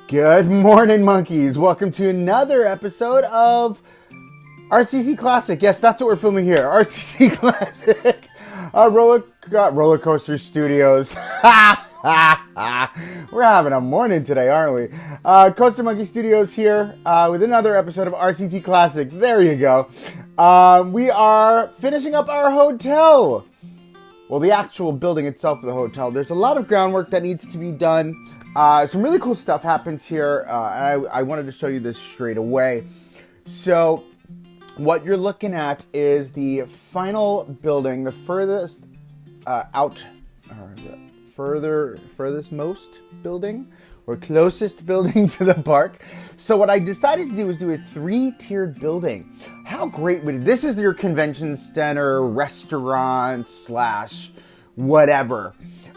Good morning, monkeys. Welcome to another episode of RCT CLASSIC. Yes, that's what we're filming here. RCT CLASSIC. Roller Coaster Studios. We're having a morning today, aren't we? Coaster Monkey Studios here with another episode of RCT CLASSIC. There you go. We are finishing up our hotel. Well, the actual building itself of the hotel. There's a lot of groundwork that needs to be done. Some really cool stuff happens here, and I wanted to show you this straight away. So, what you're looking at is the final building, the furthest furthest most building, or closest building to the park. So what I decided to do was do a 3-tiered building. How great would it? This is your convention center, restaurant / whatever.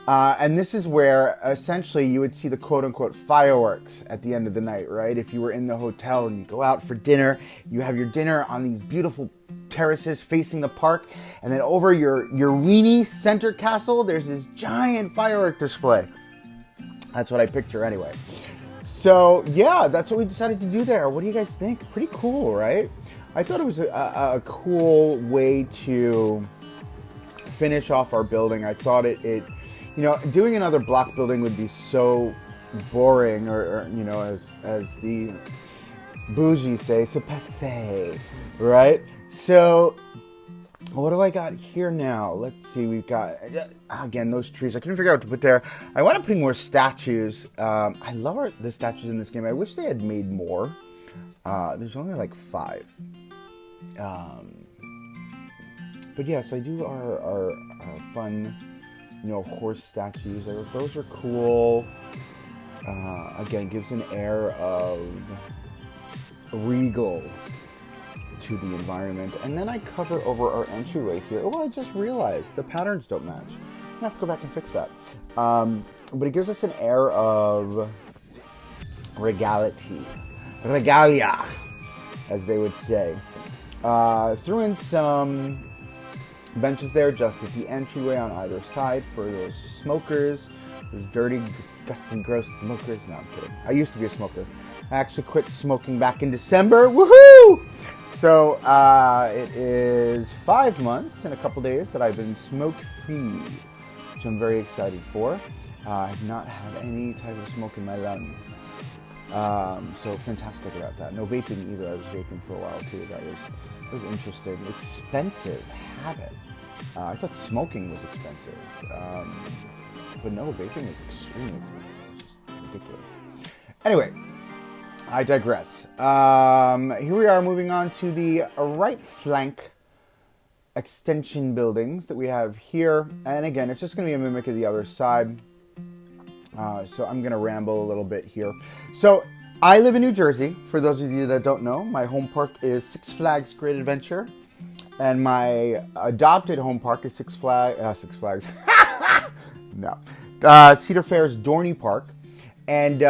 And this is where essentially you would see the quote-unquote fireworks at the end of the night, right? If you were in the hotel and you go out for dinner, you have your dinner on these beautiful terraces facing the park, and then over your weenie center castle, there's this giant firework display. That's what I picture anyway. So yeah, that's what we decided to do there. What do you guys think? Pretty cool, right? I thought it was a cool way to finish off our building. I thought it you know, doing another block building would be so boring, or you know, as the bougie say, so passé, right? So, what do I got here now? Let's see, we've got, again, those trees. I couldn't figure out what to put there. I want to put more statues. I love the statues in this game. I wish they had made more. There's only like 5. But yes, I do our fun, you know, horse statues. Those are cool. Again, gives an air of regal to the environment. And then I cover over our entryway here. Oh, I just realized the patterns don't match. I'm gonna have to go back and fix that. But it gives us an air of regalia, as they would say. Threw in some benches there just at the entryway on either side for those smokers, those dirty, disgusting, gross smokers. No, I'm kidding. I used to be a smoker. I actually quit smoking back in December. Woohoo! So it is 5 months and a couple days that I've been smoke-free, which I'm very excited for. I've not had any type of smoke in my lungs. So fantastic about that. No vaping either. I was vaping for a while too. That was interesting. Expensive habit. I thought smoking was expensive. But no, vaping is extremely expensive. It's just ridiculous. Anyway, I digress. Here we are moving on to the right flank extension buildings that we have here. And again, it's just going to be a mimic of the other side. So I'm going to ramble a little bit here. So I live in New Jersey. For those of you that don't know, my home park is Six Flags Great Adventure. And my adopted home park is Six Flags. No. Cedar Fair's Dorney Park. And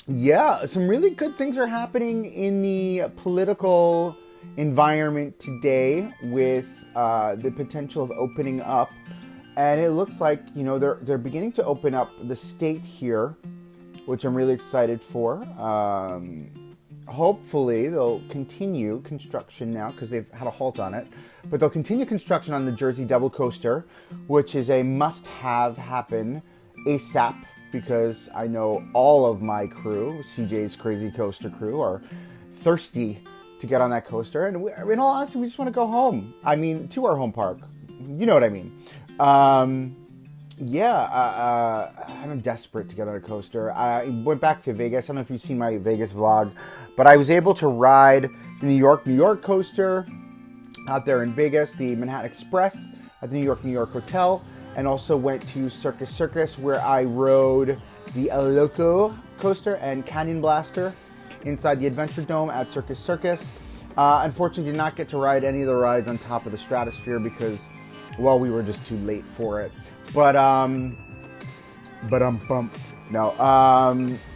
yeah, some really good things are happening in the political environment today with the potential of opening up. And it looks like, you know, they're beginning to open up the state here, which I'm really excited for. Hopefully they'll continue construction now because they've had a halt on it. But they'll continue construction on the Jersey Devil Coaster, which is a must-have happen ASAP, because I know all of my crew, CJ's Crazy Coaster crew, are thirsty to get on that coaster. And in all honesty, we just want to go home. I mean, to our home park. You know what I mean. Yeah, I'm desperate to get on a coaster. I went back to Vegas. I don't know if you've seen my Vegas vlog, but I was able to ride the New York coaster out there in Vegas, the Manhattan Express at the New York Hotel, and also went to Circus where I rode the El Loco coaster and Canyon Blaster inside the Adventure Dome at Circus. Unfortunately, did not get to ride any of the rides on top of the Stratosphere because, well, we were just too late for it.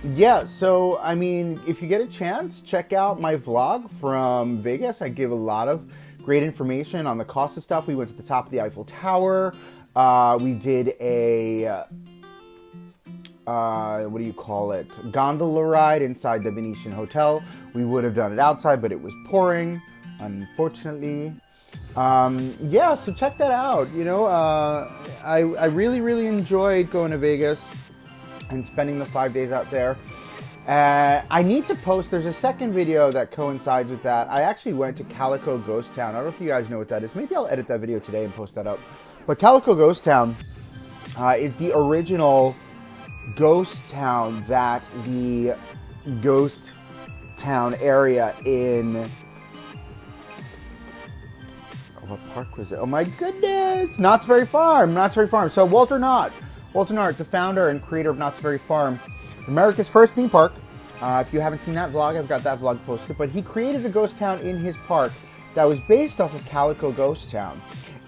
Yeah, so, I mean, if you get a chance, check out my vlog from Vegas. I give a lot of great information on the cost of stuff. We went to the top of the Eiffel Tower. We did a what do you call it, gondola ride inside the Venetian Hotel. We would have done it outside, but it was pouring, unfortunately. Yeah, so check that out. You know, I really, really enjoyed going to Vegas and spending the 5 days out there. I need to post, there's a second video that coincides with that. I actually went to Calico Ghost Town. I don't know if you guys know what that is. Maybe I'll edit that video today and post that up. But Calico Ghost Town is the original ghost town that the ghost town area in... What park was it? Oh my goodness! Knott's Berry Farm! Knott's Berry Farm. So Walter Knott, the founder and creator of Knott's Berry Farm, America's first theme park. If you haven't seen that vlog, I've got that vlog posted. But he created a ghost town in his park that was based off of Calico Ghost Town.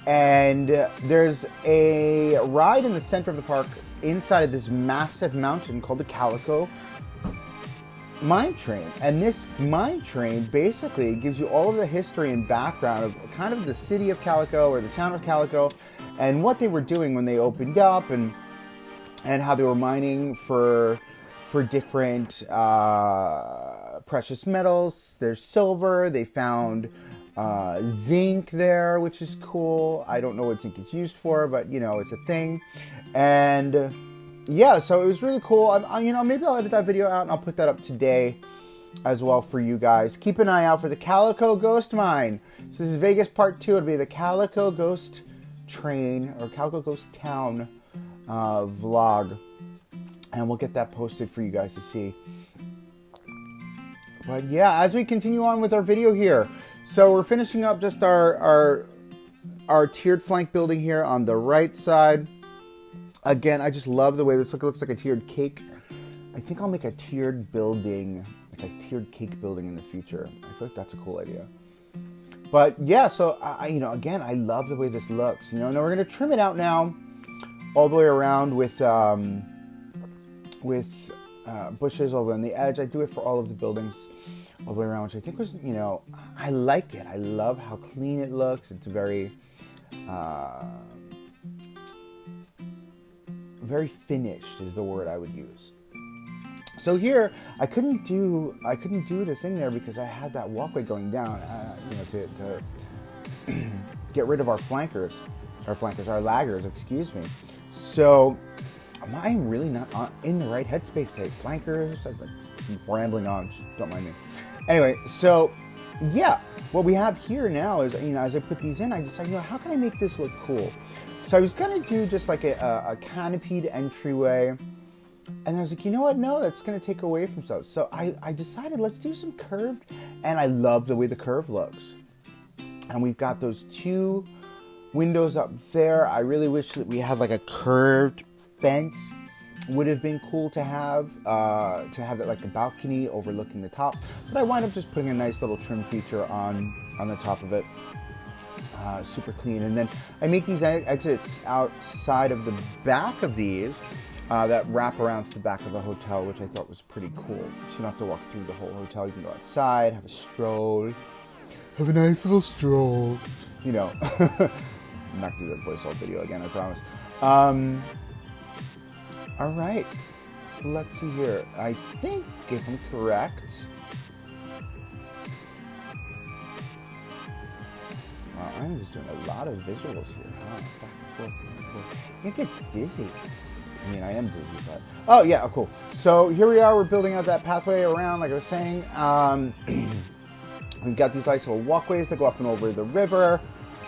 And there's a ride in the center of the park inside of this massive mountain called the Calico Mine Train. And this mine train basically gives you all of the history and background of kind of the city of Calico or the town of Calico and what they were doing when they opened up and how they were mining for different precious metals. There's silver. They found zinc there, which is cool. I don't know what zinc is used for, but you know, it's a thing. And yeah, so it was really cool. You know, maybe I'll edit that video out and I'll put that up today as well for you guys. Keep an eye out for the Calico Ghost Mine. So this is Vegas Part 2. It'll be the Calico Ghost Train or Calico Ghost Town vlog. And we'll get that posted for you guys to see. But yeah, as we continue on with our video here. So we're finishing up just our tiered flank building here on the right side. Again, I just love the way this looks like a tiered cake. I think I'll make a tiered building, like a tiered cake building in the future. I feel like that's a cool idea. But yeah, so you know, again, I love the way this looks. You know, now we're gonna trim it out now, all the way around with bushes over on the edge. I do it for all of the buildings all the way around, which I think was, you know, I like it. I love how clean it looks. It's very very finished is the word I would use. So here, I couldn't do the thing there because I had that walkway going down, you know, to get rid of our laggers, excuse me. So, am I really not in the right headspace today? Flankers, I've been rambling on, just don't mind me. Anyway, so, yeah, what we have here now is, you know, as I put these in, I decided, you know, how can I make this look cool? So I was going to do just like a canopied entryway. And I was like, you know what? No, that's going to take away from stuff. So I decided let's do some curved. And I love the way the curve looks. And we've got those two windows up there. I really wish that we had like a curved fence. Would have been cool to have that like a balcony overlooking the top. But I wound up just putting a nice little trim feature on the top of it. Super clean. And then I make these exits outside of the back of these that wrap around to the back of the hotel, which I thought was pretty cool. So you don't have to walk through the whole hotel. You can go outside, have a stroll, have a nice little stroll. You know, I'm not going to do that voice all video again, I promise. All right, so let's see here. I think, if I'm correct, I'm just doing a lot of visuals here. Back and forth. It gets dizzy. I mean, I am dizzy, but... Oh, yeah, cool. So here we are. We're building out that pathway around, like I was saying. We've got these nice little walkways that go up and over the river.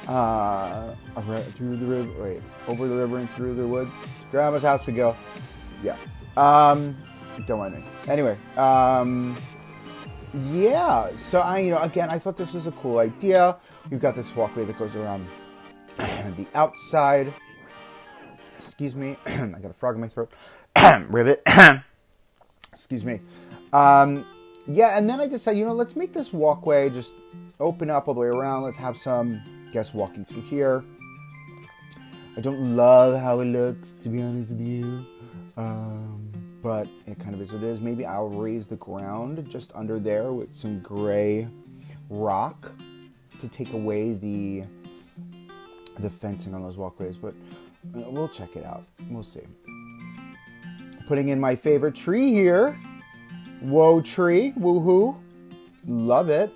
Through the river. Wait, over the river and through the woods. Grandma's house we go. Yeah. Don't mind me. Anyway. Yeah. So, you know, again, I thought this was a cool idea. We've got this walkway that goes around the outside. Excuse me. I got a frog in my throat. Ribbit. Excuse me. Yeah, and then I decided, you know, let's make this walkway just open up all the way around. Let's have some guests walking through here. I don't love how it looks, to be honest with you. But it kind of is what it is. Maybe I'll raise the ground just under there with some gray rock to take away the fencing on those walkways, but we'll check it out. We'll see. Putting in my favorite tree here. Whoa tree, woohoo. Love it.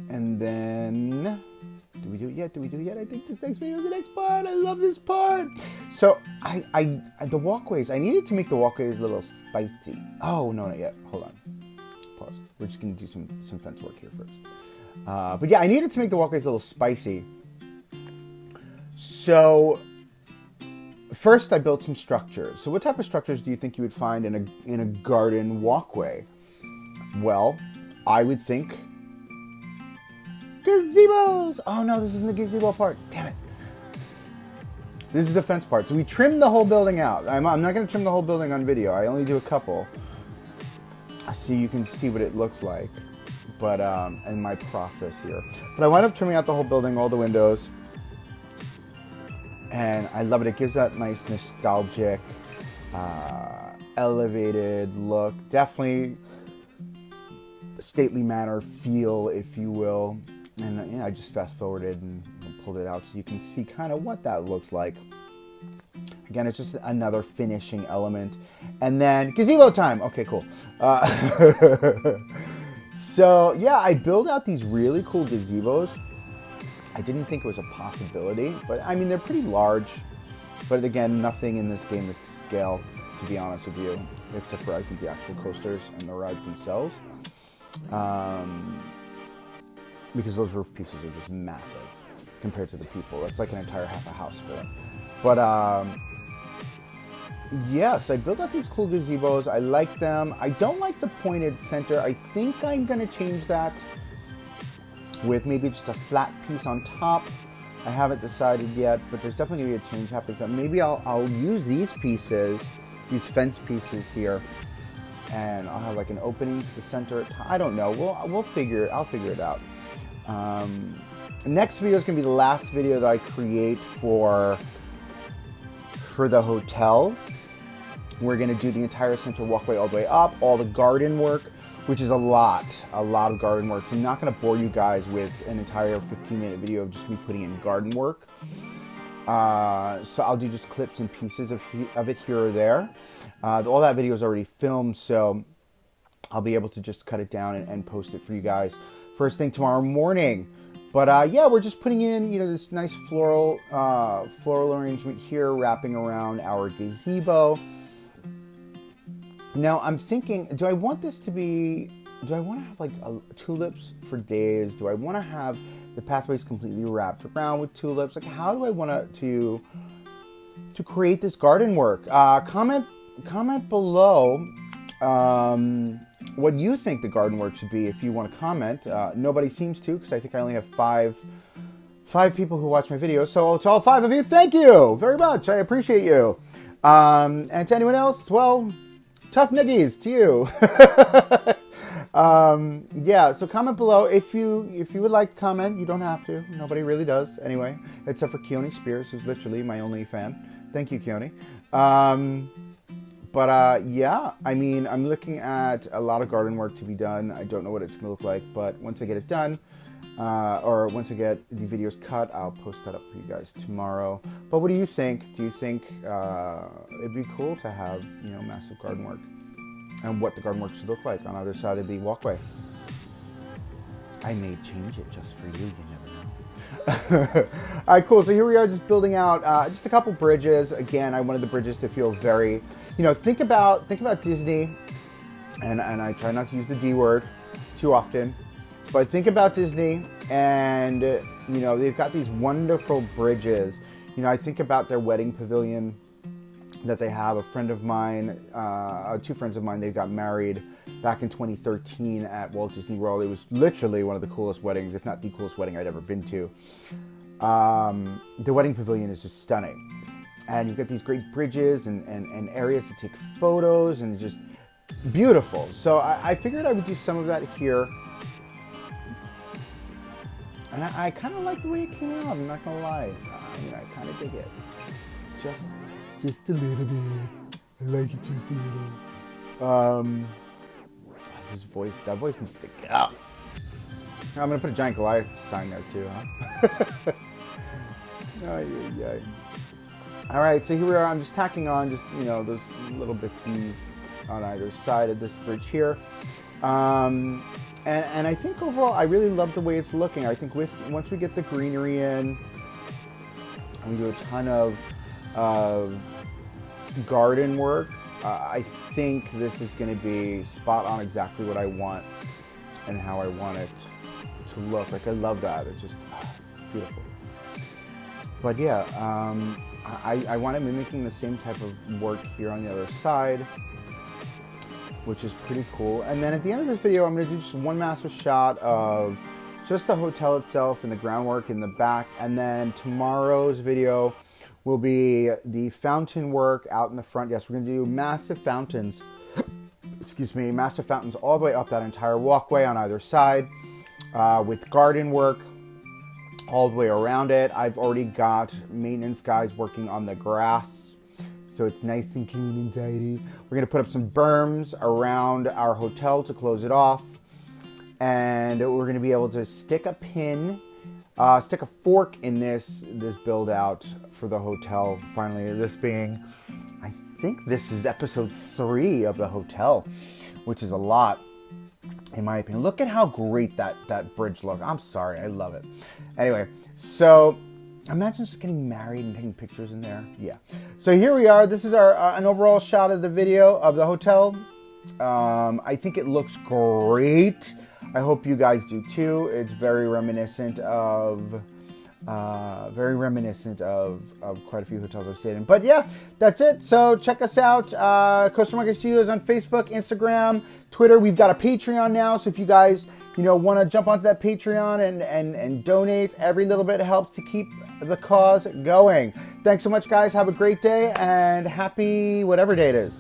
And then, do we do it yet? Do we do it yet? I think this next video is the next part. I love this part. So the walkways, I needed to make the walkways a little spicy. Oh, no, not yet. Hold on. Pause. We're just going to do some fence work here first. But yeah, I needed to make the walkways a little spicy. So first I built some structures. So what type of structures do you think you would find in a garden walkway? Well, I would think gazebos. Oh no, this isn't the gazebo part. Damn it. This is the fence part. So we trimmed the whole building out. I'm not going to trim the whole building on video. I only do a couple, so you can see what it looks like. But in my process here. But I wound up trimming out the whole building, all the windows. And I love it. It gives that nice nostalgic, elevated look. Definitely stately manner feel, if you will. And you know, I just fast forwarded and pulled it out so you can see kind of what that looks like. Again, it's just another finishing element. And then gazebo time. Okay, cool. So yeah, I built out these really cool gazebos. I didn't think it was a possibility, but I mean, they're pretty large. But again, nothing in this game is to scale, to be honest with you, except for I think the actual coasters and the rides themselves. Because those roof pieces are just massive compared to the people. That's like an entire half a house for them. But yes, I built out these cool gazebos. I like them. I don't like the pointed center. I think I'm going to change that with maybe just a flat piece on top. I haven't decided yet, but there's definitely going to be a change happening. Maybe I'll use these pieces, these fence pieces here, and I'll have like an opening to the center. I don't know. I'll figure it out. Next video is going to be the last video that I create for the hotel. We're going to do the entire central walkway all the way up, all the garden work, which is a lot of garden work. So I'm not going to bore you guys with an entire 15-minute video of just me putting in garden work. So I'll do just clips and pieces of it here or there. All that video is already filmed, so I'll be able to just cut it down and post it for you guys first thing tomorrow morning. But yeah, we're just putting in, you know, this nice floral arrangement here, wrapping around our gazebo. Now I'm thinking, do I want to have like tulips for days? Do I want to have the pathways completely wrapped around with tulips? Like, how do I want to create this garden work? Comment below what you think the garden work should be if you want to comment. Nobody seems to, because I think I only have five people who watch my videos. So to all 5 of you, thank you very much. I appreciate you. And to anyone else, well, tough nuggies to you. Yeah, so comment below if you would like to comment. You don't have to. Nobody really does anyway, except for Keone Spears, who's literally my only fan. Thank you, Keone. But yeah, I mean, I'm looking at a lot of garden work to be done. I don't know what it's going to look like, but once I get it done, or once I get the videos cut, I'll post that up for you guys tomorrow. But what do you think? Do you think it'd be cool to have, you know, massive garden work? And what the garden work should look like on either side of the walkway? I may change it just for you, you never know. All right, cool. So here we are, just building out just a couple bridges. Again, I wanted the bridges to feel very, you know, think about Disney, and I try not to use the D word too often, but think about Disney, and you know, they've got these wonderful bridges. You know, I think about their wedding pavilion that they have. A friend of mine, 2 friends of mine, they got married back in 2013 at Walt Disney World. It was literally one of the coolest weddings, if not the coolest wedding I'd ever been to. The wedding pavilion is just stunning. And you've got these great bridges and areas to take photos, and just beautiful. So I figured I would do some of that here. And I kind of like the way it came out, I'm not going to lie. I mean, I kind of dig it. Just a little bit. I like it just a little. That voice needs to go. I'm going to put a giant Goliath sign there too, huh? All right, so here we are. I'm just tacking on just, you know, those little bitsies on either side of this bridge here. And I think overall, I really love the way it's looking. I think once we get the greenery in, and we do a ton of garden work, I think this is going to be spot on exactly what I want and how I want it to look. Like, I love that. It's just beautiful. But yeah, I want to be mimicking the same type of work here on the other side, which is pretty cool. And then at the end of this video, I'm going to do just one massive shot of just the hotel itself and the groundwork in the back. And then tomorrow's video will be the fountain work out in the front. Yes, we're going to do massive fountains. Excuse me, massive fountains all the way up that entire walkway on either side, with garden work all the way around it. I've already got maintenance guys working on the grass, so it's nice and clean and tidy. We're going to put up some berms around our hotel to close it off, and we're going to be able to stick a pin, stick a fork in this build out for the hotel. Finally, this being, I think this is episode 3 of the hotel, which is a lot in my opinion. Look at how great that bridge looks. I'm sorry, I love it. Anyway, so imagine just getting married and taking pictures in there. Yeah. So here we are. This is our an overall shot of the video of the hotel. I think it looks great. I hope you guys do too. It's very reminiscent of quite a few hotels I've stayed in. But yeah, that's it. So check us out. Coastal Market Studios on Facebook, Instagram, Twitter. We've got a Patreon now. So if you guys, want to jump onto that Patreon and donate, every little bit helps to keep the cause going. Thanks so much, guys. Have a great day and happy whatever day it is.